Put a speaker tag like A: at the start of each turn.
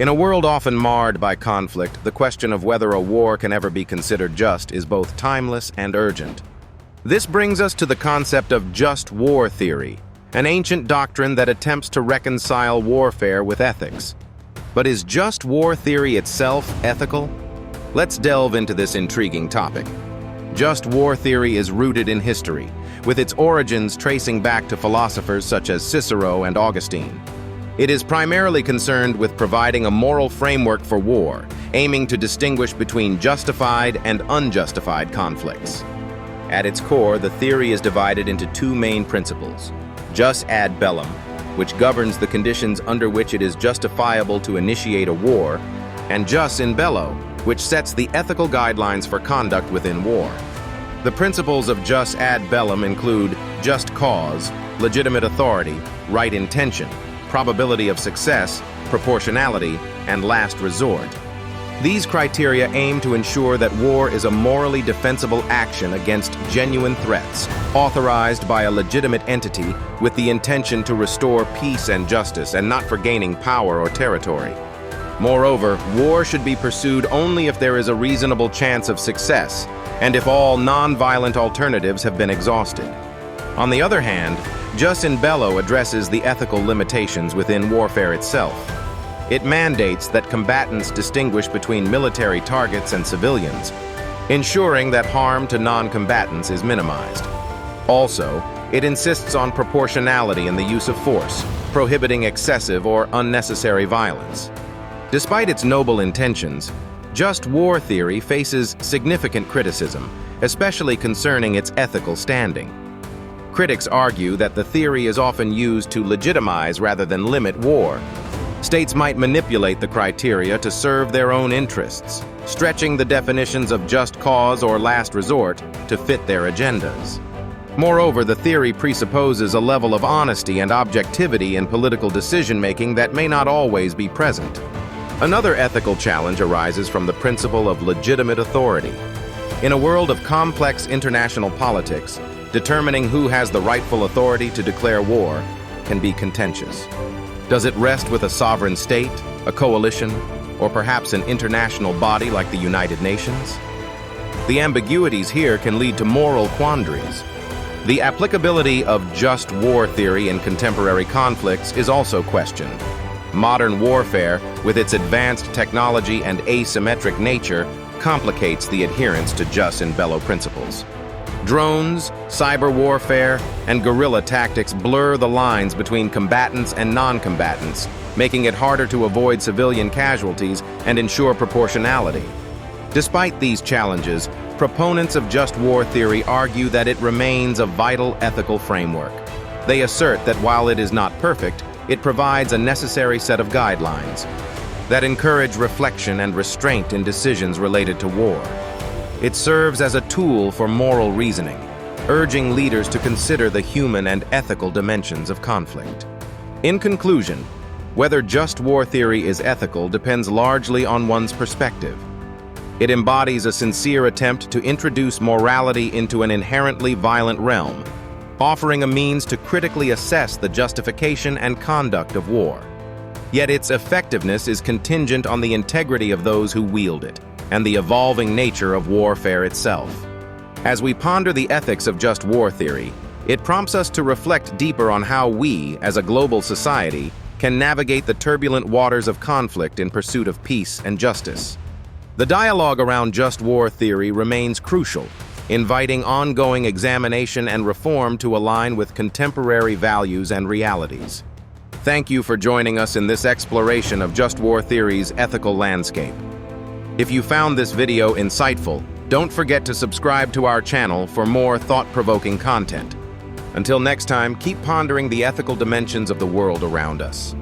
A: In a world often marred by conflict, the question of whether a war can ever be considered just is both timeless and urgent. This brings us to the concept of just war theory, an ancient doctrine that attempts to reconcile warfare with ethics. But is just war theory itself ethical? Let's delve into this intriguing topic. Just war theory is rooted in history, with its origins tracing back to philosophers such as Cicero and Augustine. It is primarily concerned with providing a moral framework for war, aiming to distinguish between justified and unjustified conflicts. At its core, the theory is divided into two main principles: jus ad bellum, which governs the conditions under which it is justifiable to initiate a war, and jus in bello, which sets the ethical guidelines for conduct within war. The principles of jus ad bellum include just cause, legitimate authority, right intention, probability of success, proportionality, and last resort. These criteria aim to ensure that war is a morally defensible action against genuine threats, authorized by a legitimate entity with the intention to restore peace and justice, and not for gaining power or territory. Moreover, war should be pursued only if there is a reasonable chance of success, and if all non-violent alternatives have been exhausted. On the other hand, jus in bello addresses the ethical limitations within warfare itself. It mandates that combatants distinguish between military targets and civilians, ensuring that harm to non-combatants is minimized. Also, it insists on proportionality in the use of force, prohibiting excessive or unnecessary violence. Despite its noble intentions, just war theory faces significant criticism, especially concerning its ethical standing. Critics argue that the theory is often used to legitimize rather than limit war. States might manipulate the criteria to serve their own interests, stretching the definitions of just cause or last resort to fit their agendas. Moreover, the theory presupposes a level of honesty and objectivity in political decision-making that may not always be present. Another ethical challenge arises from the principle of legitimate authority. In a world of complex international politics, determining who has the rightful authority to declare war can be contentious. Does it rest with a sovereign state, a coalition, or perhaps an international body like the United Nations? The ambiguities here can lead to moral quandaries. The applicability of just war theory in contemporary conflicts is also questioned. Modern warfare, with its advanced technology and asymmetric nature, complicates the adherence to jus in bello principles. Drones, cyber warfare, and guerrilla tactics blur the lines between combatants and non-combatants, making it harder to avoid civilian casualties and ensure proportionality. Despite these challenges, proponents of just war theory argue that it remains a vital ethical framework. They assert that while it is not perfect, it provides a necessary set of guidelines that encourage reflection and restraint in decisions related to war. It serves as a tool for moral reasoning, urging leaders to consider the human and ethical dimensions of conflict. In conclusion, whether just war theory is ethical depends largely on one's perspective. It embodies a sincere attempt to introduce morality into an inherently violent realm, offering a means to critically assess the justification and conduct of war. Yet its effectiveness is contingent on the integrity of those who wield it and the evolving nature of warfare itself. As we ponder the ethics of just war theory, it prompts us to reflect deeper on how we, as a global society, can navigate the turbulent waters of conflict in pursuit of peace and justice. The dialogue around just war theory remains crucial, inviting ongoing examination and reform to align with contemporary values and realities. Thank you for joining us in this exploration of just war theory's ethical landscape. If you found this video insightful, don't forget to subscribe to our channel for more thought-provoking content. Until next time, keep pondering the ethical dimensions of the world around us.